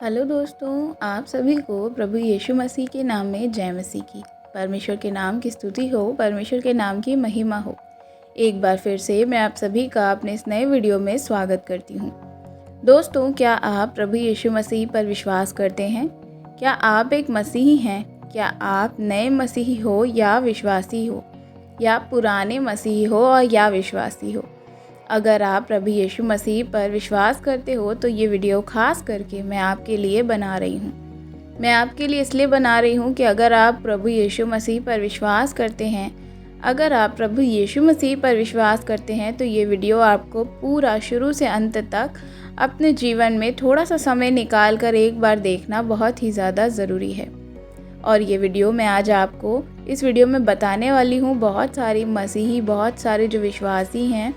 Hello दोस्तों, आप सभी को प्रभु यीशु मसीह के नाम में जय मसीह की। परमेश्वर के नाम की स्तुति हो, परमेश्वर के नाम की महिमा हो। एक बार फिर से मैं आप सभी का अपने इस नए वीडियो में स्वागत करती हूँ। दोस्तों, क्या आप प्रभु यीशु मसीह पर विश्वास करते हैं? क्या आप एक मसीही हैं? क्या आप नए मसीही हो या विश्वासी हो, या पुराने मसीही हो और या विश्वासी हो? अगर आप प्रभु यीशु मसीह पर विश्वास करते हो तो ये वीडियो खास करके मैं आपके लिए बना रही हूँ। मैं आपके लिए इसलिए बना रही हूँ कि अगर आप प्रभु यीशु मसीह पर विश्वास करते हैं, तो ये वीडियो आपको पूरा शुरू से अंत तक अपने जीवन में थोड़ा सा समय निकाल कर एक बार देखना बहुत ही ज़्यादा ज़रूरी है। और ये वीडियो मैं आज आपको इस वीडियो में बताने वाली हूँ, बहुत सारे जो विश्वासी हैं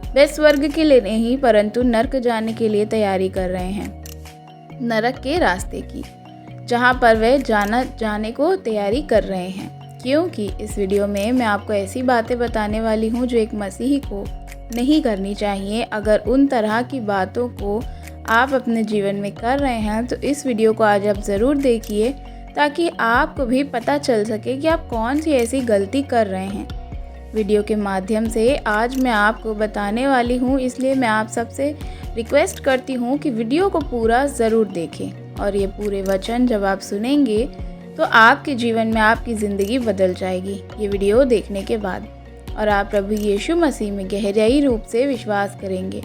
वे स्वर्ग के लिए नहीं परंतु नरक जाने के लिए तैयारी कर रहे हैं, नरक के रास्ते की, जहां पर वे जाने को तैयारी कर रहे हैं। क्योंकि इस वीडियो में मैं आपको ऐसी बातें बताने वाली हूं जो एक मसीही को नहीं करनी चाहिए। अगर उन तरह की बातों को आप अपने जीवन में कर रहे हैं तो इस वीडियो को आज आप ज़रूर देखिए, ताकि आपको भी पता चल सके कि आप कौन सी ऐसी गलती कर रहे हैं। वीडियो के माध्यम से आज मैं आपको बताने वाली हूँ, इसलिए मैं आप सबसे रिक्वेस्ट करती हूँ कि वीडियो को पूरा ज़रूर देखें। और ये पूरे वचन जब आप सुनेंगे तो आपके जीवन में आपकी ज़िंदगी बदल जाएगी ये वीडियो देखने के बाद, और आप प्रभु यीशु मसीह में गहराई रूप से विश्वास करेंगे,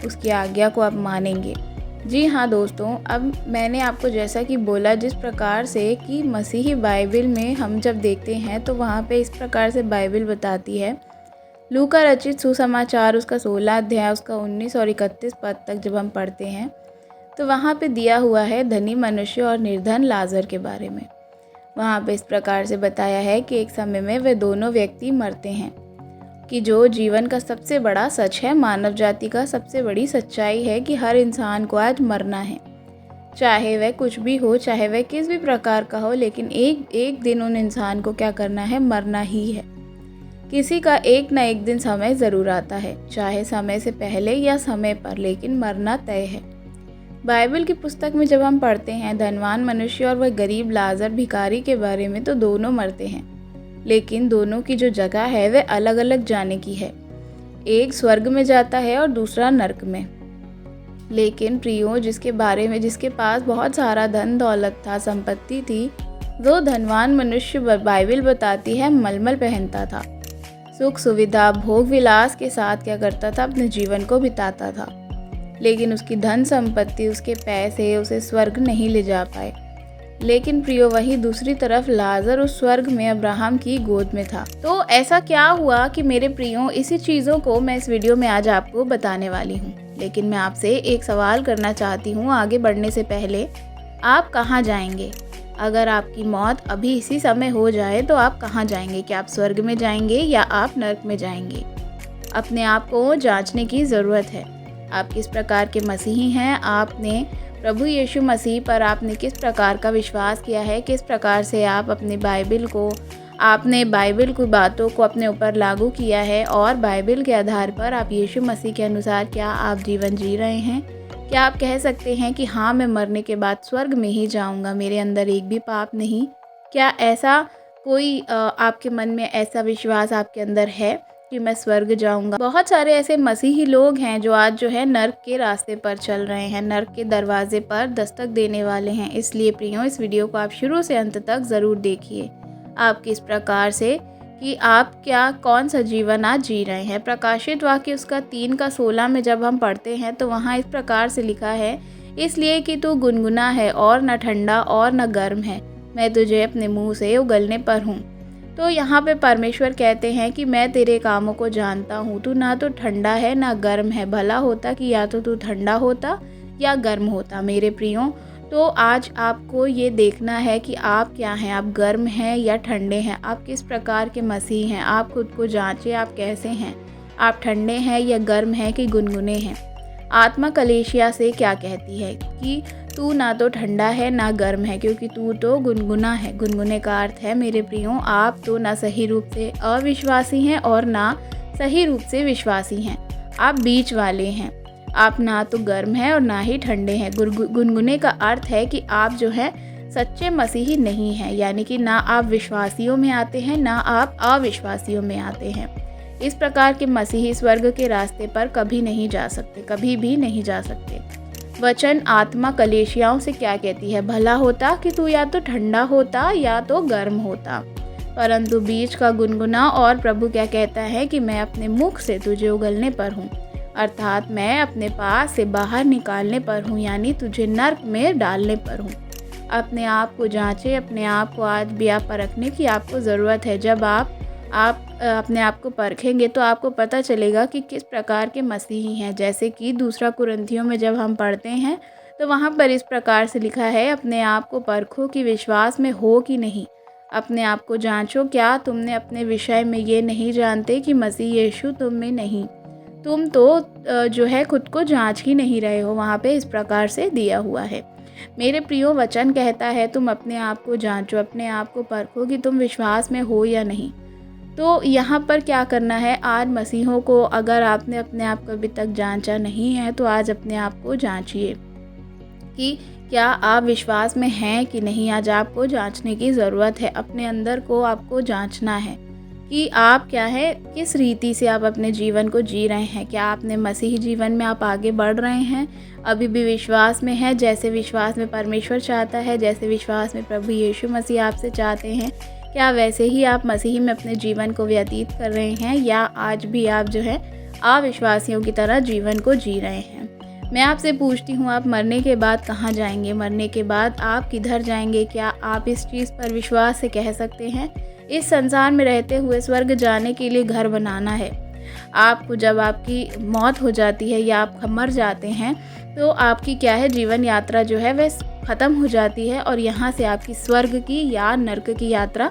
उसकी आज्ञा को आप मानेंगे। जी हाँ दोस्तों, अब मैंने आपको जैसा कि बोला, जिस प्रकार से कि मसीही बाइबल में हम जब देखते हैं तो वहाँ पे इस प्रकार से बाइबल बताती है। लूका रचित सुसमाचार उसका 16 अध्याय उसका 19 और 31 पद तक जब हम पढ़ते हैं तो वहाँ पे दिया हुआ है धनी मनुष्य और निर्धन लाजर के बारे में। वहाँ पे इस प्रकार से बताया है कि एक समय में वे दोनों व्यक्ति मरते हैं, कि जो जीवन का सबसे बड़ा सच है, मानव जाति का सबसे बड़ी सच्चाई है कि हर इंसान को आज मरना है, चाहे वह कुछ भी हो, चाहे वह किस भी प्रकार का हो, लेकिन एक दिन उन इंसान को क्या करना है, मरना ही है। किसी का एक ना एक दिन समय ज़रूर आता है, चाहे समय से पहले या समय पर, लेकिन मरना तय है। बाइबल की पुस्तक में जब हम पढ़ते हैं धनवान मनुष्य और वह गरीब लाजर भिखारी के बारे में, तो दोनों मरते हैं, लेकिन दोनों की जो जगह है वह अलग अलग जाने की है। एक स्वर्ग में जाता है और दूसरा नरक में। लेकिन प्रियो, जिसके पास बहुत सारा धन दौलत था, संपत्ति थी, वो धनवान मनुष्य बाइबल बताती है मलमल पहनता था, सुख सुविधा भोग विलास के साथ क्या करता था, अपने जीवन को बिताता था। लेकिन उसकी धन संपत्ति, उसके पैसे उसे स्वर्ग नहीं ले जा पाए। लेकिन प्रियो, वही दूसरी तरफ लाजर उस स्वर्ग में अब्राहम की गोद में था। तो ऐसा क्या हुआ कि मेरे प्रियो, इसी चीज़ों को मैं इस वीडियो में आज आपको बताने वाली हूँ। लेकिन मैं आपसे एक सवाल करना चाहती हूँ आगे बढ़ने से पहले। आप कहाँ जाएंगे? अगर आपकी मौत अभी इसी समय हो जाए तो आप कहाँ जाएंगे? क्या आप स्वर्ग में जाएंगे या आप नरक में जाएंगे? अपने आप को जाँचने की ज़रूरत है। आप किस प्रकार के मसीही हैं? आपने प्रभु यीशु मसीह पर आपने किस प्रकार का विश्वास किया है? किस प्रकार से आप अपने बाइबल की बातों को अपने ऊपर लागू किया है? और बाइबल के आधार पर आप यीशु मसीह के अनुसार क्या आप जीवन जी रहे हैं? क्या आप कह सकते हैं कि हाँ, मैं मरने के बाद स्वर्ग में ही जाऊंगा, मेरे अंदर एक भी पाप नहीं? क्या ऐसा कोई आपके मन में ऐसा विश्वास आपके अंदर है कि मैं स्वर्ग जाऊंगा? बहुत सारे ऐसे मसीही लोग हैं जो आज जो है नर्क के रास्ते पर चल रहे हैं, नर्क के दरवाजे पर दस्तक देने वाले हैं। इसलिए प्रियो, इस वीडियो को आप शुरू से अंत तक ज़रूर देखिए। आप किस प्रकार से कि आप कौन सा जीवन आज जी रहे हैं। प्रकाशित वाक्य उसका 3:16 में जब हम पढ़ते हैं तो वहाँ इस प्रकार से लिखा है, इसलिए कि तू गुनगुना है और न ठंडा और न गर्म है, मैं तुझे अपने मुँह से उगलने पर हूँ। तो यहाँ पे परमेश्वर कहते हैं कि मैं तेरे कामों को जानता हूँ, तू ना तो ठंडा है ना गर्म है। भला होता कि या तो तू ठंडा होता या गर्म होता। मेरे प्रियो, तो आज आपको ये देखना है कि आप क्या हैं, आप गर्म हैं या ठंडे हैं, आप किस प्रकार के मसीह हैं। आप खुद को जांचें, आप कैसे हैं, आप ठंडे हैं या गर्म हैं कि गुनगुने हैं। आत्मा कलीसिया से क्या कहती है कि तू ना तो ठंडा है ना गर्म है, क्योंकि तू तो गुनगुना है। गुनगुने का अर्थ है मेरे प्रियो, आप तो ना सही रूप से अविश्वासी हैं और ना सही रूप से विश्वासी हैं, आप बीच वाले हैं। आप ना तो गर्म हैं और ना ही ठंडे हैं। गुनगुने का अर्थ है कि आप जो है सच्चे मसीही नहीं हैं, यानी कि ना आप विश्वासियों में आते हैं ना आप अविश्वासियों में आते हैं। इस प्रकार के मसीही स्वर्ग के रास्ते पर कभी नहीं जा सकते, कभी भी नहीं जा सकते। वचन आत्मा कलीसियाओं से क्या कहती है? भला होता कि तू या तो ठंडा होता या तो गर्म होता, परंतु बीच का गुनगुना। और प्रभु क्या कहता है कि मैं अपने मुख से तुझे उगलने पर हूँ, अर्थात मैं अपने पास से बाहर निकालने पर हूँ, यानी तुझे नर्क में डालने पर हूँ। अपने आप को जांचें, अपने आप को आज भी आप परखने की आपको ज़रूरत है। जब आप अपने आप को परखेंगे तो आपको पता चलेगा कि किस प्रकार के मसीही हैं। जैसे कि दूसरा कुरिन्थियों में जब हम पढ़ते हैं तो वहाँ पर इस प्रकार से लिखा है, अपने आप को परखो कि विश्वास में हो कि नहीं। अपने आप को जांचो, क्या तुमने अपने विषय में ये नहीं जानते कि मसीह यीशु तुम में नहीं? तुम तो जो है खुद को जांच ही नहीं रहे हो। वहाँ पे इस प्रकार से दिया हुआ है। मेरे प्रियो, वचन कहता है तुम अपने आप को जांचो, अपने आप को परखो कि तुम विश्वास में हो या नहीं। तो यहाँ पर क्या करना है, आज मसीहों को, अगर आपने अपने आप को अभी तक जांचा नहीं है तो आज अपने आप को जांचिए कि क्या आप विश्वास में हैं कि नहीं। आज आपको जांचने की ज़रूरत है, अपने अंदर को आपको जांचना है कि आप क्या है, किस रीति से आप अपने जीवन को जी रहे हैं। क्या आपने मसीही जीवन में आप आगे बढ़ रहे हैं, अभी भी विश्वास में है, जैसे विश्वास में परमेश्वर चाहता है, जैसे विश्वास में प्रभु यीशु मसीह आपसे चाहते हैं। क्या वैसे ही आप मसीही में अपने जीवन को व्यतीत कर रहे हैं, या आज भी आप जो है अविश्वासियों की तरह जीवन को जी रहे हैं। मैं आपसे पूछती हूँ, आप मरने के बाद कहाँ जाएंगे? मरने के बाद आप किधर जाएंगे? क्या आप इस चीज़ पर विश्वास से कह सकते हैं? इस संसार में रहते हुए स्वर्ग जाने के लिए घर बनाना है। आपको जब आपकी मौत हो जाती है या आप मर जाते हैं तो आपकी क्या है, जीवन यात्रा जो है वह ख़त्म हो जाती है और यहाँ से आपकी स्वर्ग की या नर्क की यात्रा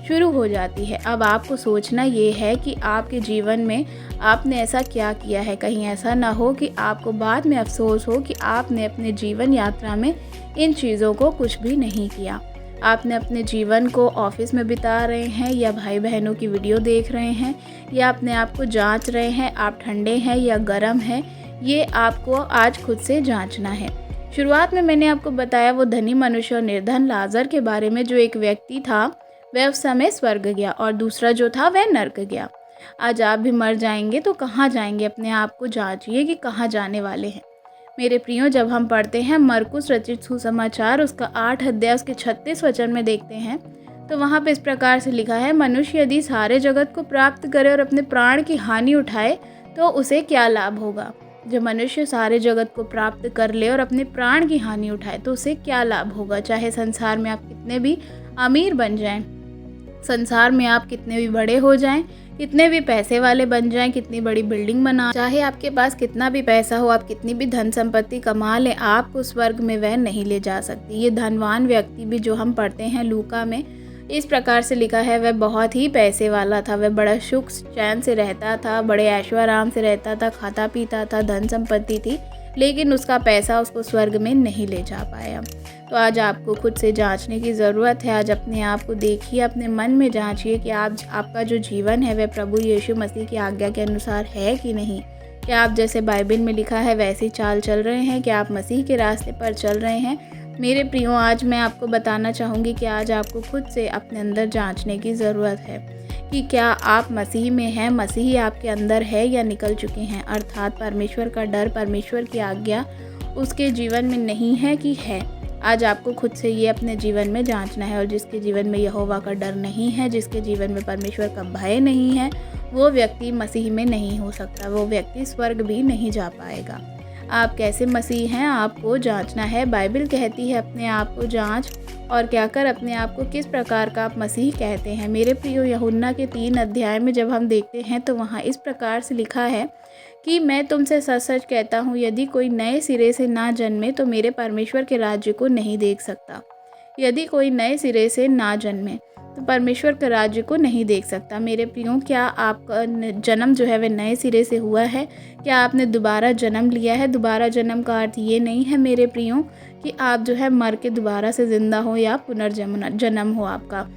शुरू हो जाती है। अब आपको सोचना ये है कि आपके जीवन में आपने ऐसा क्या किया है। कहीं ऐसा ना हो कि आपको बाद में अफसोस हो कि आपने अपने जीवन यात्रा में इन चीज़ों को कुछ भी नहीं किया। आपने अपने जीवन को ऑफिस में बिता रहे हैं या भाई बहनों की वीडियो देख रहे हैं या अपने आप को जांच रहे हैं, आप ठंडे हैं या गर्म हैं, ये आपको आज खुद से जांचना है। शुरुआत में मैंने आपको बताया वो धनी मनुष्य और निर्धन लाजर के बारे में। जो एक व्यक्ति था वह उस समय स्वर्ग गया और दूसरा जो था वह नर्क गया। आज आप भी मर जाएंगे तो कहाँ जाएंगे? अपने आप को जांचिए कि कहाँ जाने वाले हैं। मेरे प्रियो, जब हम पढ़ते हैं मरकुस रचित सुसमाचार उसका 8 अध्याय उसके 36 वचन में देखते हैं तो वहाँ पे इस प्रकार से लिखा है, मनुष्य यदि सारे जगत को प्राप्त करे और अपने प्राण की हानि उठाए तो उसे क्या लाभ होगा। जब मनुष्य सारे जगत को प्राप्त कर ले और अपने प्राण की हानि उठाए तो उसे क्या लाभ होगा। चाहे संसार में आप कितने भी अमीर बन जाएं, संसार में आप कितने भी बड़े हो जाएं, कितने भी पैसे वाले बन जाएं, कितनी बड़ी बिल्डिंग बना, चाहे आपके पास कितना भी पैसा हो, आप कितनी भी धन संपत्ति कमा लें, आपको स्वर्ग में वह नहीं ले जा सकती। ये धनवान व्यक्ति भी जो हम पढ़ते हैं लूका में इस प्रकार से लिखा है, वह बहुत ही पैसे वाला था, वह बड़ा सुख चैन से रहता था, बड़े ऐशो आराम से रहता था, खाता पीता था, धन संपत्ति थी, लेकिन उसका पैसा उसको स्वर्ग में नहीं ले जा पाया। तो आज आपको खुद से जांचने की ज़रूरत है। आज अपने आप को देखिए, अपने मन में जांचिए कि आपका जो जीवन है वह प्रभु यीशु मसीह की आज्ञा के अनुसार है कि नहीं। क्या आप जैसे बाइबल में लिखा है वैसी चाल चल रहे हैं? क्या आप मसीह के रास्ते पर चल रहे हैं? मेरे प्रियो, आज मैं आपको बताना चाहूँगी कि आज आपको खुद से अपने अंदर जांचने की ज़रूरत है कि क्या आप मसीह में हैं, मसीह आपके अंदर है या निकल चुके हैं। अर्थात परमेश्वर का डर, परमेश्वर की आज्ञा उसके जीवन में नहीं है कि है। आज आपको खुद से ये अपने जीवन में जांचना है। और जिसके जीवन में यहोवा का डर नहीं है, जिसके जीवन में परमेश्वर का भय नहीं है, वो व्यक्ति मसीह में नहीं हो सकता, वो व्यक्ति स्वर्ग भी नहीं जा पाएगा। आप कैसे मसीह हैं, आपको जांचना है। बाइबल कहती है अपने आप को जांच और क्या कर अपने आप को किस प्रकार का आप मसीह कहते हैं। मेरे प्रियो, यूहन्ना के 3 अध्याय में जब हम देखते हैं तो वहाँ इस प्रकार से लिखा है कि मैं तुमसे सच सच कहता हूँ, यदि कोई नए सिरे से ना जन्मे तो मेरे परमेश्वर के राज्य को नहीं देख सकता। यदि कोई नए सिरे से ना जन्मे तो परमेश्वर के राज्य को नहीं देख सकता। मेरे प्रियो, क्या आपका जन्म जो है वह नए सिरे से हुआ है? क्या आपने दोबारा जन्म लिया है? दोबारा जन्म का अर्थ ये नहीं है मेरे प्रियो कि आप जो है मर के दोबारा से ज़िंदा हो या पुनर्जन्म हो आपका।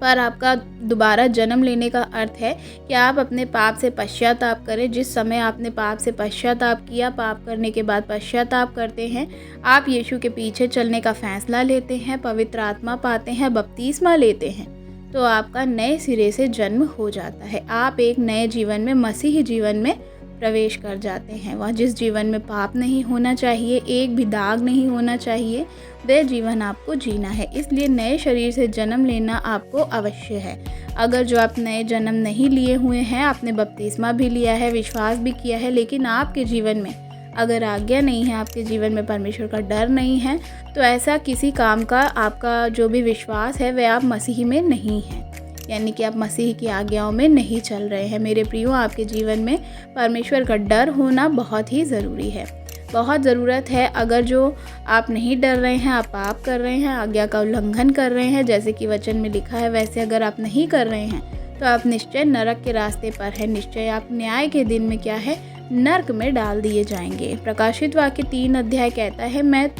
पर आपका दोबारा जन्म लेने का अर्थ है कि आप अपने पाप से पश्चाताप करें। जिस समय आपने पाप से पश्चाताप किया, पाप करने के बाद पश्चाताप करते हैं, आप यीशु के पीछे चलने का फैसला लेते हैं, पवित्र आत्मा पाते हैं, बपतिस्मा लेते हैं, तो आपका नए सिरे से जन्म हो जाता है। आप एक नए जीवन में, मसीही जीवन में प्रवेश कर जाते हैं। वह जिस जीवन में पाप नहीं होना चाहिए, एक भी दाग नहीं होना चाहिए, वह जीवन आपको जीना है। इसलिए नए शरीर से जन्म लेना आपको अवश्य है। अगर जो आप नए जन्म नहीं लिए हुए हैं, आपने बपतिस्मा भी लिया है, विश्वास भी किया है, लेकिन आपके जीवन में अगर आज्ञा नहीं है, आपके जीवन में परमेश्वर का डर नहीं है, तो ऐसा किसी काम का आपका जो भी विश्वास है वह आप मसीह में नहीं है, यानी कि आप मसीह की आज्ञाओं में नहीं चल रहे हैं। मेरे प्रियो, आपके जीवन में परमेश्वर का डर होना बहुत ही ज़रूरी है, बहुत ज़रूरत है। अगर जो आप नहीं डर रहे हैं, आप पाप कर रहे हैं, आज्ञा का उल्लंघन कर रहे हैं, जैसे कि वचन में लिखा है वैसे अगर आप नहीं कर रहे हैं, तो आप निश्चय नरक के रास्ते पर हैं। निश्चय आप न्याय के दिन में क्या है, नरक में डाल दिए जाएंगे। प्रकाशित वाक्य 3 अध्याय कहता है, मैं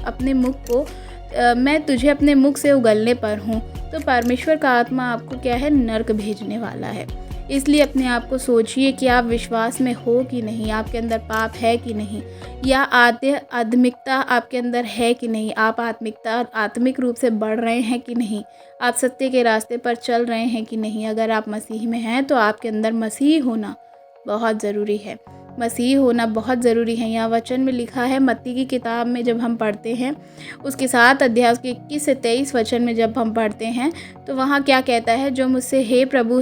तुझे अपने मुख से उगलने पर हूँ। तो परमेश्वर का आत्मा आपको क्या है, नरक भेजने वाला है। इसलिए अपने आप को सोचिए कि आप विश्वास में हो कि नहीं, आपके अंदर पाप है कि नहीं, या आत्मिकता आपके अंदर है कि नहीं, आप आत्मिक रूप से बढ़ रहे हैं कि नहीं, आप सत्य के रास्ते पर चल रहे हैं कि नहीं। अगर आप मसीह में हैं तो आपके अंदर मसीह होना बहुत ज़रूरी है, मसीह होना बहुत ज़रूरी है। यहाँ वचन में लिखा है, मत्ती की किताब में जब हम पढ़ते हैं, उसके 7 अध्याय उसके 21 से 23 वचन में जब हम पढ़ते हैं, तो वहाँ क्या कहता है, जो मुझसे हे प्रभु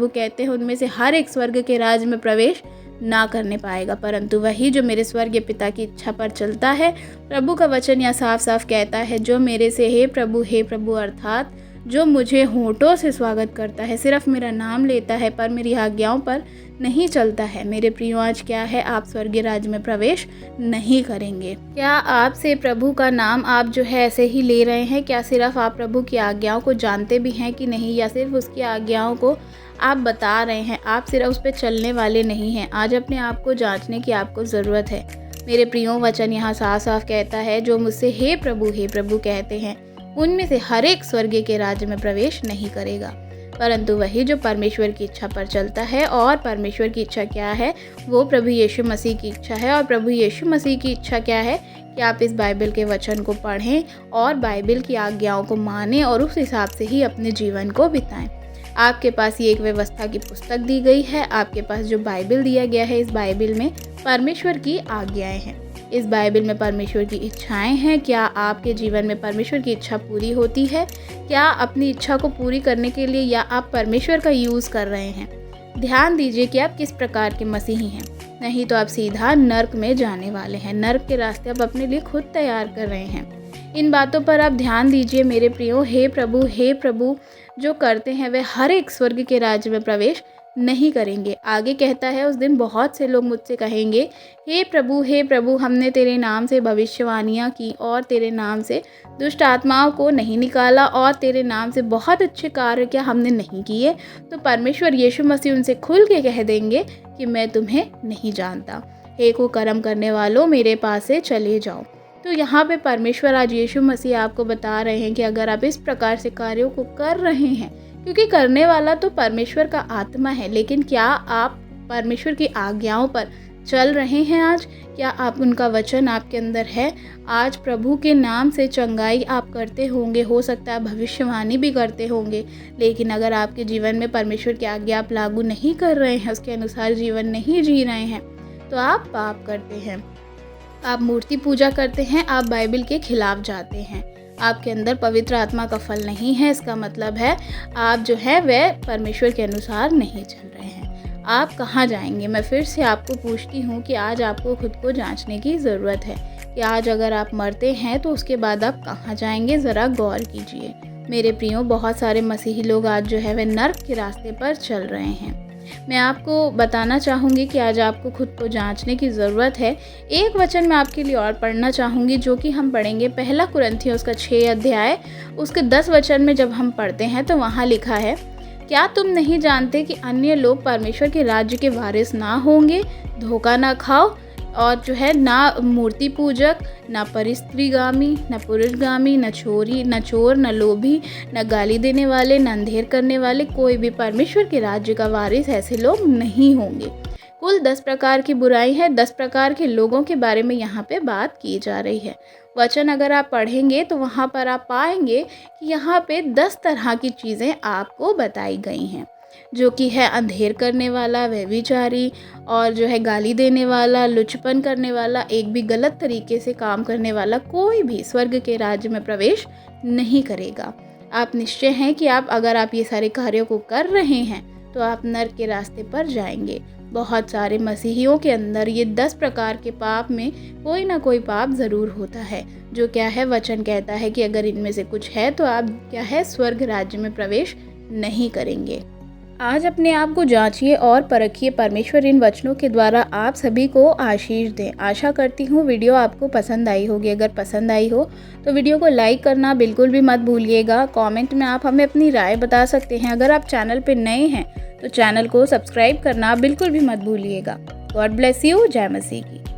कहते हैं, उनमें से हर एक स्वर्ग के राज्य में प्रवेश ना करने पाएगा, परंतु वही जो मेरे स्वर्गीय पिता की इच्छा पर चलता है। प्रभु का वचन यहाँ साफ साफ कहता है, जो मेरे से हे प्रभु अर्थात जो मुझे होठों से स्वागत करता है, सिर्फ मेरा नाम लेता है पर मेरी आज्ञाओं पर नहीं चलता है, मेरे प्रियो, आज क्या है, आप स्वर्गीय राज्य में प्रवेश नहीं करेंगे। क्या आपसे प्रभु का नाम आप जो है ऐसे ही ले रहे हैं? क्या सिर्फ आप प्रभु की आज्ञाओं को जानते भी हैं कि नहीं, या सिर्फ उसकी आज्ञाओं को आप बता रहे हैं, आप सिर्फ उस पर चलने वाले नहीं हैं? आज अपने आप को जांचने की आपको ज़रूरत है। मेरे प्रियो, वचन यहाँ साफ साफ कहता है, जो मुझसे हे प्रभु कहते हैं, उनमें से हर एक स्वर्गीय के राज्य में प्रवेश नहीं करेगा, परंतु वही जो परमेश्वर की इच्छा पर चलता है। और परमेश्वर की इच्छा क्या है? वो प्रभु यीशु मसीह की इच्छा है। और प्रभु यीशु मसीह की इच्छा क्या है? कि आप इस बाइबल के वचन को पढ़ें और बाइबल की आज्ञाओं को मानें और उस हिसाब से ही अपने जीवन को बिताएं। आपके पास ये एक व्यवस्था की पुस्तक दी गई है, आपके पास जो बाइबल दिया गया है, इस बाइबल में परमेश्वर की आज्ञाएं हैं, इस बाइबल में परमेश्वर की इच्छाएं हैं। क्या आपके जीवन में परमेश्वर की इच्छा पूरी होती है? क्या अपनी इच्छा को पूरी करने के लिए या आप परमेश्वर का यूज़ कर रहे हैं? ध्यान दीजिए कि आप किस प्रकार के मसीही हैं, नहीं तो आप सीधा नर्क में जाने वाले हैं। नर्क के रास्ते आप अपने लिए खुद तैयार कर रहे हैं। इन बातों पर आप ध्यान दीजिए मेरे प्रियो। हे प्रभु जो करते हैं वे हर एक स्वर्ग के राज्य में प्रवेश नहीं करेंगे। आगे कहता है, उस दिन बहुत से लोग मुझसे कहेंगे, हे प्रभु हमने तेरे नाम से भविष्यवाणियाँ की और तेरे नाम से दुष्ट आत्माओं को नहीं निकाला और तेरे नाम से बहुत अच्छे कार्य क्या हमने नहीं किए? तो परमेश्वर यीशु मसीह उनसे खुल के कह देंगे कि मैं तुम्हें नहीं जानता, हे कुकर्म करने वालों, मेरे पास से चले जाओ। तो यहाँ पे परमेश्वर आज यीशु मसीह आपको बता रहे हैं कि अगर आप इस प्रकार से कार्यों को कर रहे हैं, क्योंकि करने वाला तो परमेश्वर का आत्मा है, लेकिन क्या आप परमेश्वर की आज्ञाओं पर चल रहे हैं? आज क्या आप उनका वचन आपके अंदर है? आज प्रभु के नाम से चंगाई आप करते होंगे, हो सकता है भविष्यवाणी भी करते होंगे, लेकिन अगर आपके जीवन में परमेश्वर की आज्ञा आप लागू नहीं कर रहे हैं, उसके अनुसार जीवन नहीं जी रहे हैं, तो आप पाप करते हैं, आप मूर्ति पूजा करते हैं, आप बाइबल के खिलाफ जाते हैं, आपके अंदर पवित्र आत्मा का फल नहीं है। इसका मतलब है आप जो है वह परमेश्वर के अनुसार नहीं चल रहे हैं। आप कहाँ जाएंगे? मैं फिर से आपको पूछती हूँ कि आज आपको खुद को जांचने की ज़रूरत है कि आज अगर आप मरते हैं तो उसके बाद आप कहाँ जाएंगे? ज़रा गौर कीजिए मेरे प्रियो। बहुत सारे मसीही लोग आज जो है वह नर्क के रास्ते पर चल रहे हैं। मैं आपको बताना चाहूँगी कि आज आपको खुद को जांचने की ज़रूरत है। एक वचन मैं आपके लिए और पढ़ना चाहूँगी जो कि हम पढ़ेंगे 1 कुरिन्थियों उसका 6 अध्याय उसके 10 वचन में जब हम पढ़ते हैं तो वहाँ लिखा है, क्या तुम नहीं जानते कि अन्य लोग परमेश्वर के राज्य के वारिस ना होंगे? धोखा ना खाओ, और जो है ना मूर्ति पूजक, ना परिस्त्रीगामी, ना पुरुषगामी, न छोरी, न चोर, न लोभी, न गाली देने वाले, न अंधेर करने वाले, कोई भी परमेश्वर के राज्य का वारिस ऐसे लोग नहीं होंगे। कुल 10 प्रकार की बुराई है। 10 प्रकार के लोगों के बारे में यहाँ पे बात की जा रही है। वचन अगर आप पढ़ेंगे तो वहाँ पर आप पाएंगे कि यहाँ पे 10 तरह की चीज़ें आपको बताई गई हैं, जो कि है अंधेर करने वाला, व्यभिचारी, और जो है गाली देने वाला, लुचपन करने वाला, एक भी गलत तरीके से काम करने वाला कोई भी स्वर्ग के राज्य में प्रवेश नहीं करेगा। आप निश्चय हैं कि अगर आप ये सारे कार्यों को कर रहे हैं तो आप नर्क के रास्ते पर जाएंगे। बहुत सारे मसीहियों के अंदर ये 10 प्रकार के पाप में कोई ना कोई पाप ज़रूर होता है, जो क्या है वचन कहता है कि अगर इनमें से कुछ है तो आप क्या है स्वर्ग राज्य में प्रवेश नहीं करेंगे। आज अपने आप को जांचिए और परखिए। परमेश्वर इन वचनों के द्वारा आप सभी को आशीष दें। आशा करती हूँ वीडियो आपको पसंद आई होगी। अगर पसंद आई हो तो वीडियो को लाइक करना बिल्कुल भी मत भूलिएगा। कमेंट में आप हमें अपनी राय बता सकते हैं। अगर आप चैनल पर नए हैं तो चैनल को सब्सक्राइब करना बिल्कुल भी मत भूलिएगा। God bless you. जय मसीह की।